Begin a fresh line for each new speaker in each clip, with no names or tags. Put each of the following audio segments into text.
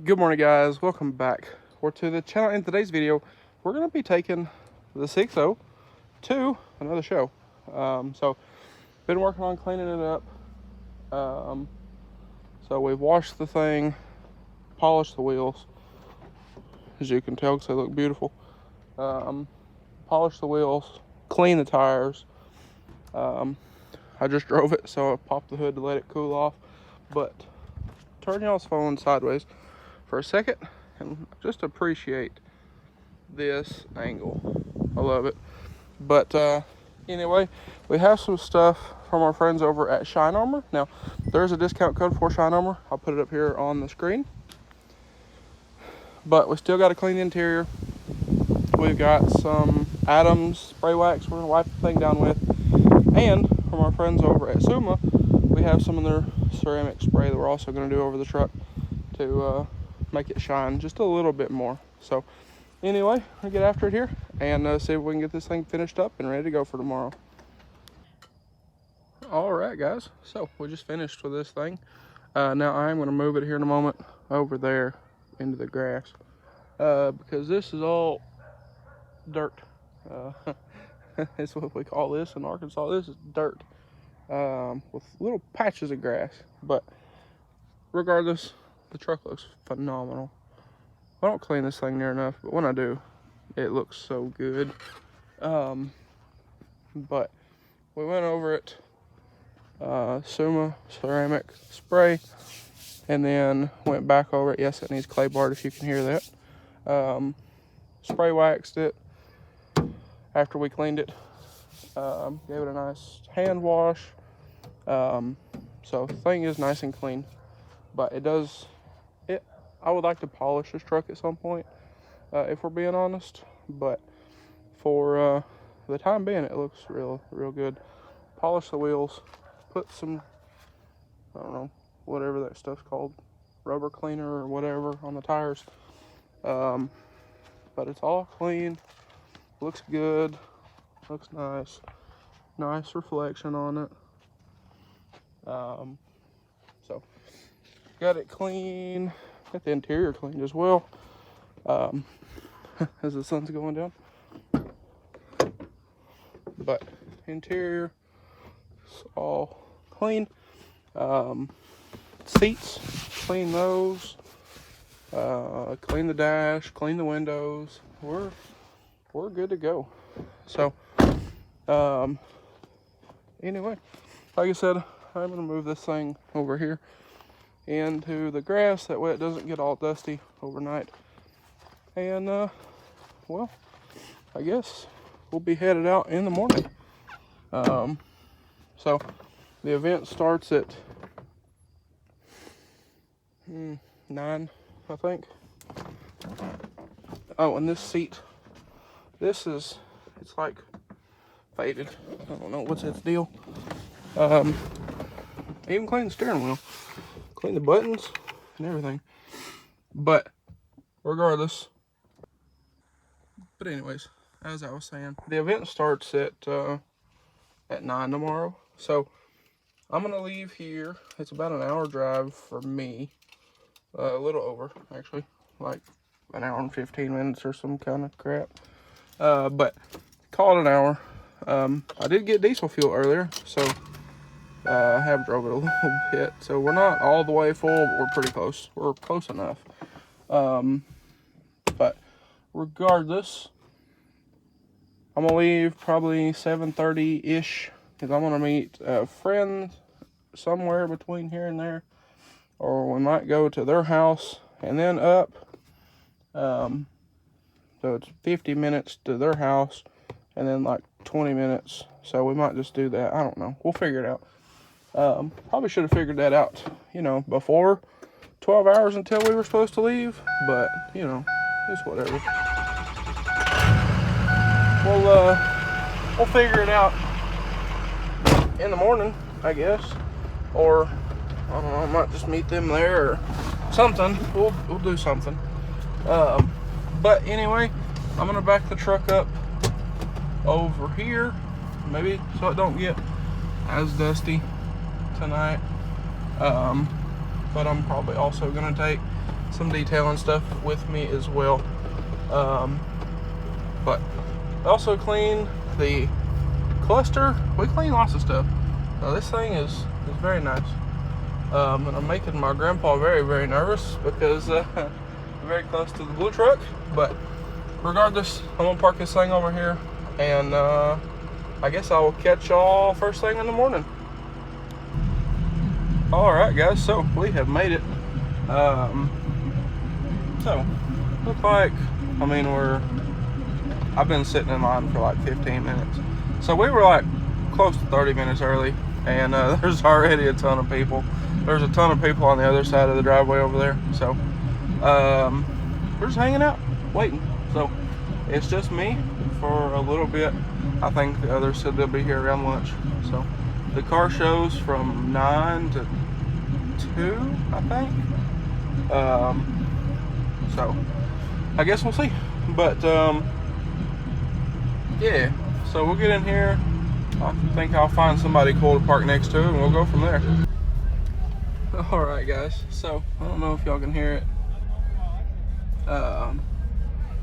Good morning, guys. Welcome back to the channel. In today's video, we're going to be taking the 6.0 to another show. So been working on cleaning it up. So we've washed the thing, polished the wheels, as you can tell because they look beautiful. Polished the wheels, cleaned the tires. I just drove it, so I popped the hood to let it cool off. But turn y'all's phone sideways for a second and just appreciate this angle. I love it. But anyway, we have some stuff from our friends over at Shine Armor. Now, there's a discount code for Shine Armor. I'll put it up here on the screen. But we still got to clean the interior. We've got some Adams spray wax we're going to wipe the thing down with. And from our friends over at Suma, we have some of their ceramic spray that we're also going to do over the truck to make it shine just a little bit more. So anyway, we'll get after it here and see if we can get this thing finished up and ready to go for tomorrow. All right, guys, so we just finished with this thing. Now I'm going to move it here in a moment over there into the grass because this is all dirt. That's what we call this in Arkansas. This is dirt with little patches of grass. But regardless, the truck looks phenomenal. I don't clean this thing near enough, but when I do, it looks so good. But we went over it, Suma ceramic spray, and then went back over it. Yes, it needs clay barred if you can hear that. Spray waxed it after we cleaned it. Gave it a nice hand wash. So the thing is nice and clean, but I would like to polish this truck at some point, if we're being honest, but for the time being, it looks real good. Polish the wheels, put some, I don't know, whatever that stuff's called, rubber cleaner or whatever on the tires. But it's all clean, looks good, looks nice. Nice reflection on it. So got it clean. Got the interior cleaned as well. As the sun's going down. But interior is all clean. Seats, clean those. Clean the dash, clean the windows. We're good to go. So anyway, like I said, I'm gonna move this thing over here into the grass, that way it doesn't get all dusty overnight. And well, I guess we'll be headed out in the morning. So the event starts at 9, I think. Oh, and this seat, it's like faded. I don't know what's its deal. Even clean the steering wheel, clean the buttons and everything. But regardless, anyways, as I was saying, the event starts at 9 tomorrow. So I'm gonna leave here. It's about an hour drive for me, a little over actually, like an hour and 15 minutes or some kind of crap. But call it an hour. I did get diesel fuel earlier, so I have drove it a little bit. So we're not all the way full, but we're pretty close. We're close enough. But regardless, I'm gonna leave probably 7:30-ish because I'm gonna meet a friend somewhere between here and there, or we might go to their house and then up. So it's 50 minutes to their house and then like 20 minutes. So we might just do that. I don't know. We'll figure it out. Probably should have figured that out, before 12 hours until we were supposed to leave. But, it's whatever. We'll figure it out in the morning, I guess. Or, I don't know, I might just meet them there or something. We'll do something. But anyway, I'm going to back the truck up over here, maybe so it don't get as dusty tonight. But I'm probably also going to take some detailing stuff with me as well. But I also cleaned the cluster. We cleaned lots of stuff. This thing is very nice. And I'm making my grandpa very, very nervous because we're very close to the blue truck. But regardless, I'm gonna park this thing over here, and I guess I will catch y'all first thing in the morning. All right, guys. So we have made it. So look like, I mean, I've been sitting in line for like 15 minutes. So we were like close to 30 minutes early, and there's already a ton of people. There's a ton of people on the other side of the driveway over there. So we're just hanging out, waiting. So it's just me for a little bit. I think the others said they'll be here around lunch. So the car shows from 9 to 2, I think. So I guess we'll see. But yeah, so we'll get in here. I think I'll find somebody cool to park next to, and we'll go from there. All right, guys. So I don't know if y'all can hear it.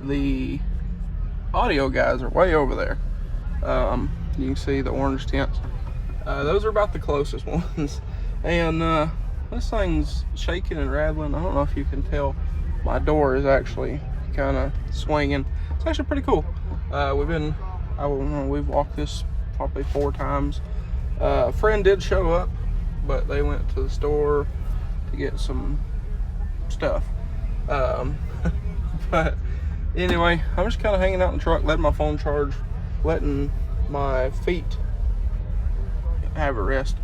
The audio guys are way over there. You can see the orange tents. Those are about the closest ones. And this thing's shaking and rattling. I don't know if you can tell. My door is actually kind of swinging. It's actually pretty cool. We've walked this probably 4 times. A friend did show up, but they went to the store to get some stuff. But anyway, I'm just kind of hanging out in the truck, letting my phone charge, letting my feet have a rest.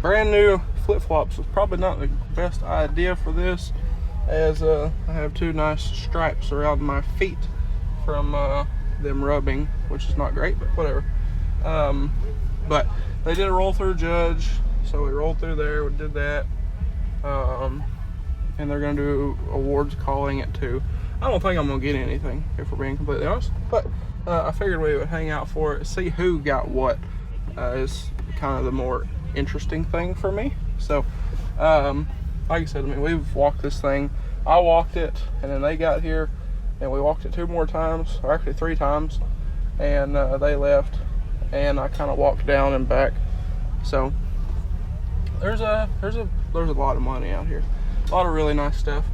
Brand new flip-flops was probably not the best idea for this, as I have 2 nice stripes around my feet from them rubbing, which is not great, but whatever. But they did a roll-through judge, so we rolled through there, we did that. And they're gonna do awards calling it too. I don't think I'm gonna get anything, if we're being completely honest, but I figured we would hang out for it, see who got what. Is kind of the more interesting thing for me. So like I said, I mean, we've walked this thing. I walked it, and then they got here, and we walked it 2 more times, or actually 3 times, and they left, and I kind of walked down and back. So there's a lot of money out here, a lot of really nice stuff.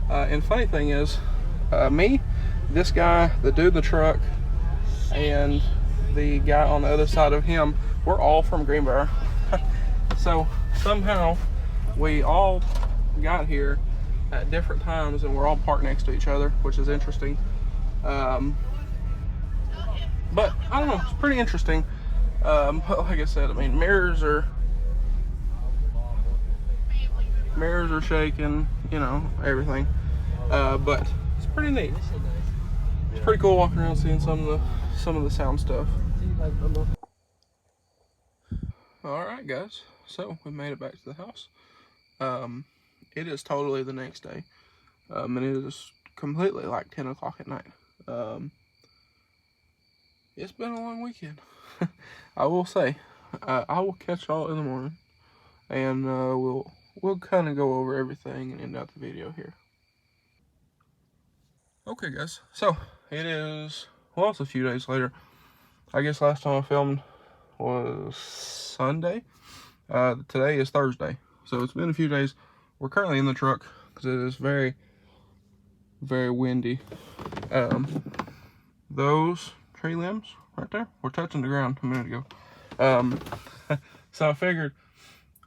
And funny thing is, me, this guy, the dude in the truck, and the guy on the other side of him, we're all from Greenbrier. So somehow we all got here at different times, and we're all parked next to each other, which is interesting. But I don't know, it's pretty interesting. But like I said, I mean, mirrors are shaking, you know, everything. But it's pretty neat. It's pretty cool walking around seeing some of the sound stuff. All right, guys. So we made it back to the house. It is totally the next day, and it is completely like 10 o'clock at night. It's been a long weekend. I will say, I will catch y'all in the morning, and we'll kind of go over everything and end out the video here. Okay, guys. So it is, well, it's a few days later. I guess last time I filmed was Sunday. Today is Thursday, so it's been a few days. We're currently in the truck because it is very, very windy. Those tree limbs right there were touching the ground a minute ago. So I figured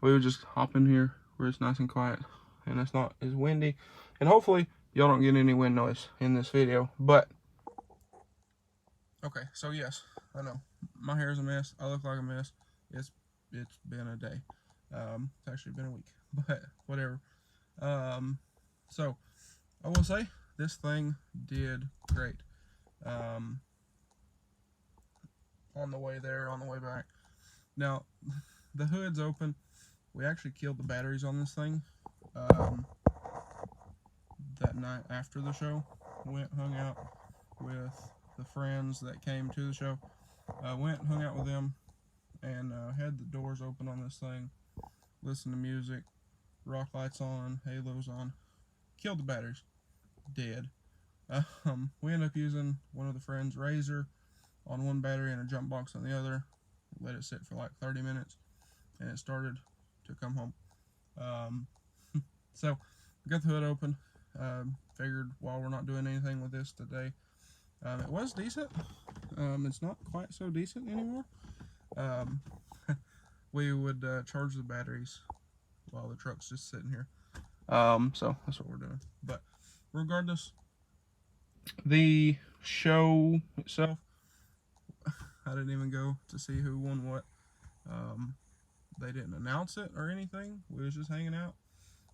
we would just hop in here where it's nice and quiet and it's not as windy, and hopefully y'all don't get any wind noise in this video. But okay, so yes, I know my hair is a mess, I look like a mess. It's been a day. It's actually been a week, but whatever. So I will say this thing did great. On the way there, on the way back. Now the hood's open. We actually killed the batteries on this thing that night after the show. Went, hung out with the friends that came to the show. Went, hung out with them, and had the doors open on this thing. Listen to music, rock lights on, halos on. killed the batteries, dead. We ended up using one of the friends' razor on one battery and a jump box on the other. Let it sit for like 30 minutes, and it started to come home. So we got the hood open. Figured while we're not doing anything with this today, it was decent. It's not quite so decent anymore. We would charge the batteries while the truck's just sitting here. So that's what we're doing. But regardless, the show itself, I didn't even go to see who won what. They didn't announce it or anything. We was just hanging out,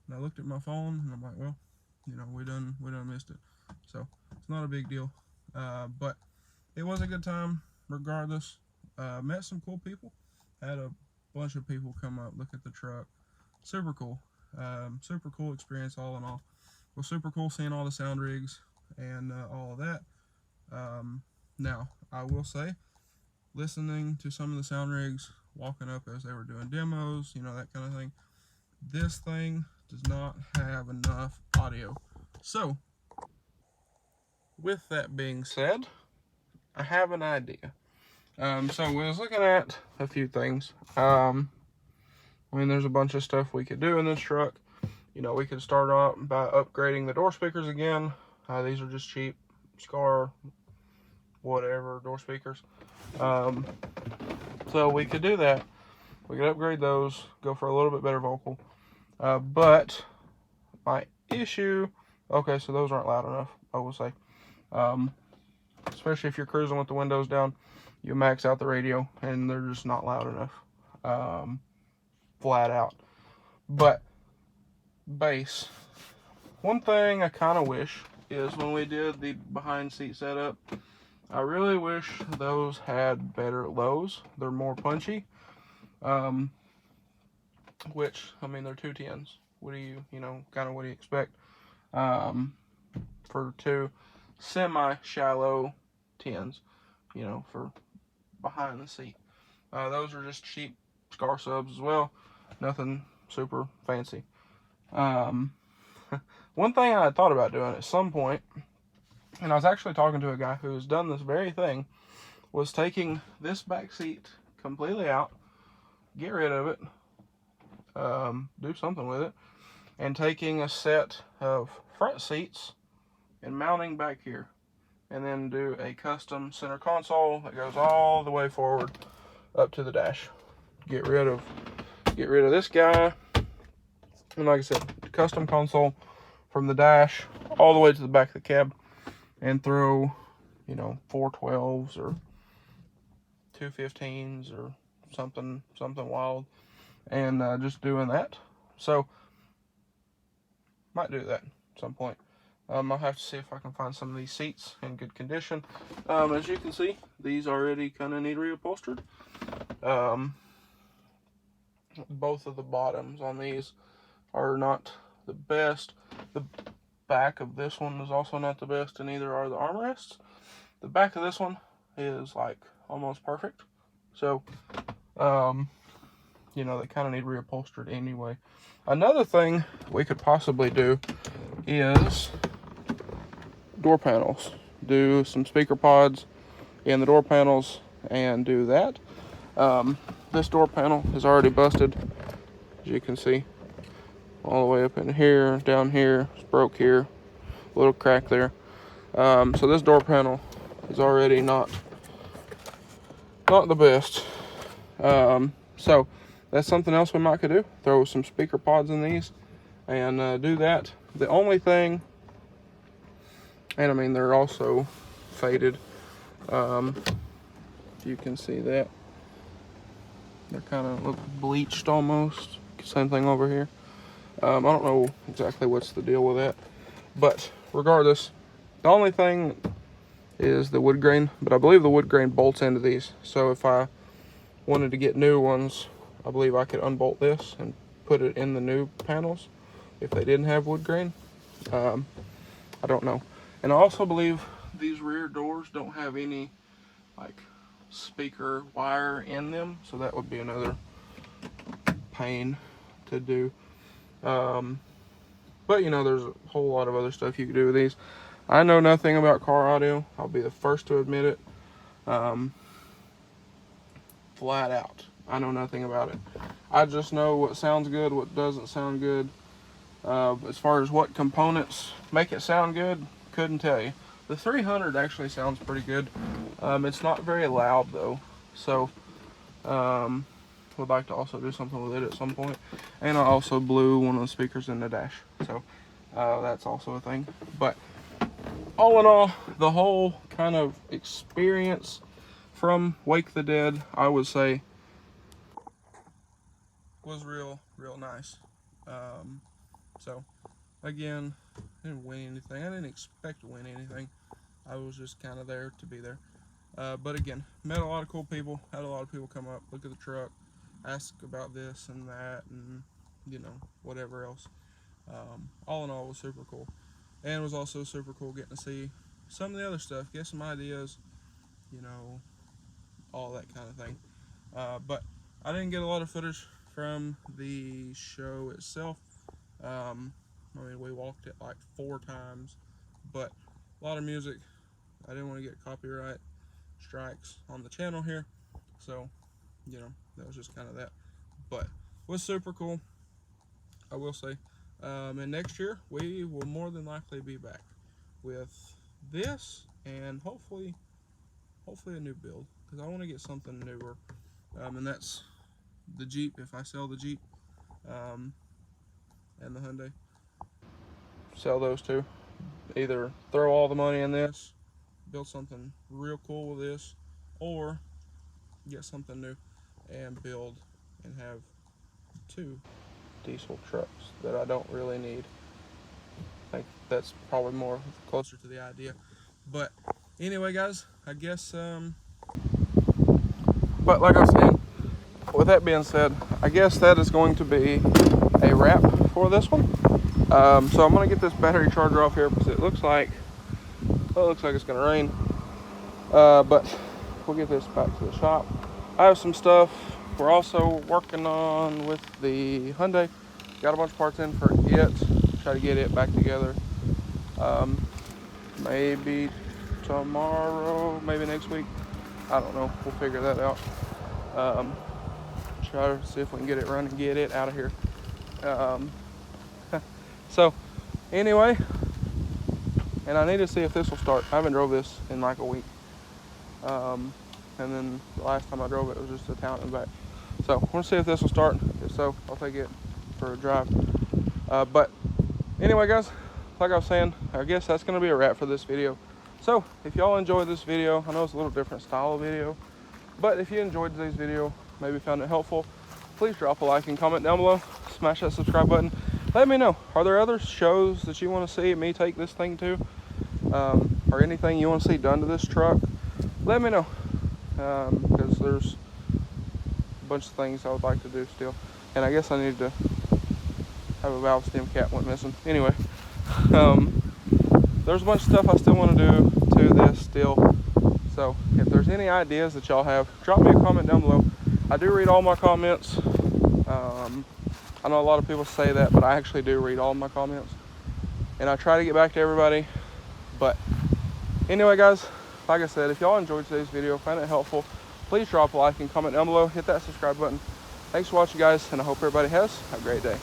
and I looked at my phone, and I'm like, well, you know, we done missed it. So it's not a big deal. But it was a good time regardless. Met some cool people. Had a bunch of people come up, look at the truck. Super cool. Super cool experience all in all. It was super cool seeing all the sound rigs and all of that. Now, I will say, listening to some of the sound rigs walking up as they were doing demos, you know, that kind of thing, this thing does not have enough audio. So, with that being said, I have an idea. So we was looking at a few things. I mean, there's a bunch of stuff we could do in this truck. You know, we could start off by upgrading the door speakers again. These are just cheap Scar, whatever, door speakers. So we could do that. We could upgrade those, go for a little bit better vocal. But my issue, okay, so those aren't loud enough, I will say. Especially if you're cruising with the windows down, you max out the radio and they're just not loud enough. Flat out. But bass. One thing I kind of wish is when we did the behind seat setup, I really wish those had better lows. They're more punchy. Which, I mean, they're 210s. What do you expect? For two semi-shallow 10s, you know, for behind the seat. Those are just cheap Scar subs as well. Nothing super fancy. One thing I thought about doing at some point, and I was actually talking to a guy who's done this very thing, was taking this back seat completely out, get rid of it, do something with it, and taking a set of front seats and mounting back here, and then do a custom center console that goes all the way forward up to the dash. Get rid of this guy, and like I said, custom console from the dash all the way to the back of the cab, and throw, you know, 412s or 215s or something wild, and just doing that. So might do that at some point. I'll have to see if I can find some of these seats in good condition. As you can see, these already kind of need reupholstered. Both of the bottoms on these are not the best. The back of this one is also not the best, and neither are the armrests. The back of this one is like almost perfect. So, you know, they kind of need reupholstered anyway. Another thing we could possibly do is door panels. Do some speaker pods in the door panels and do that. This door panel is already busted, as you can see, all the way up in here, down here, it's broke here, a little crack there. So this door panel is already not the best. So that's something else we might could do. Throw some speaker pods in these and do that. The only thing, and I mean, they're also faded. You can see that. They're kind of look bleached almost. Same thing over here. I don't know exactly what's the deal with that. But regardless, the only thing is the wood grain. But I believe the wood grain bolts into these. So if I wanted to get new ones, I believe I could unbolt this and put it in the new panels if they didn't have wood grain. I don't know. And I also believe these rear doors don't have any like speaker wire in them, so that would be another pain to do. But you know, there's a whole lot of other stuff you can do with these. I know nothing about car audio. I'll be the first to admit it. Flat out. I know nothing about it. I just know what sounds good, what doesn't sound good. As far as what components make it sound good, couldn't tell you. The 300 actually sounds pretty good. It's not very loud though, so would like to also do something with it at some point. And I also blew one of the speakers in the dash, so that's also a thing. But all in all, the whole kind of experience from Wake the Dead, I would say, was real nice. So again, I didn't win anything. I didn't expect to win anything. I was just kind of there to be there. But again, met a lot of cool people. Had a lot of people come up, look at the truck, ask about this and that, and you know, whatever else. All in all, it was super cool. And it was also super cool getting to see some of the other stuff, get some ideas, you know, all that kind of thing. But I didn't get a lot of footage from the show itself. I mean, we walked it like 4 times, but a lot of music. I didn't want to get copyright strikes on the channel here, so you know, that was just kind of that. But it was super cool, I will say. And next year we will more than likely be back with this and hopefully a new build, because I want to get something newer, and that's the Jeep. If I sell the Jeep and the Hyundai, sell those two, either throw all the money in this, build something real cool with this, or get something new and build and have 2 diesel trucks that I don't really need. I think that's probably more closer to the idea. But anyway, guys, I guess but like I was saying, with that being said, I guess that is going to be a wrap for this one. So I'm gonna get this battery charger off here because it looks like it's gonna rain. But we'll get this back to the shop. I have some stuff we're also working on with the Hyundai. Got a bunch of parts in for it. Try to get it back together. Maybe tomorrow, maybe next week. I don't know. We'll figure that out. Try to see if we can get it running, get it out of here. So anyway, and I need to see if this will start. I haven't drove this in like a week. And then the last time I drove it was just to town and back. So we'll see if this will start. If so, I'll take it for a drive. But anyway, guys, like I was saying, I guess that's going to be a wrap for this video. So if y'all enjoyed this video, I know it's a little different style of video, but if you enjoyed today's video, maybe found it helpful, please drop a like and comment down below. Smash that subscribe button. Let me know, are there other shows that you want to see me take this thing to? Or anything you want to see done to this truck? Let me know. Because there's a bunch of things I would like to do still. And I guess I need to have a valve stem cap went missing. Anyway, there's a bunch of stuff I still want to do to this still. So if there's any ideas that y'all have, drop me a comment down below. I do read all my comments. I know a lot of people say that, but I actually do read all my comments. And I try to get back to everybody. But anyway, guys, like I said, if y'all enjoyed today's video, find it helpful, please drop a like and comment down below. Hit that subscribe button. Thanks for watching, guys, and I hope everybody has a great day.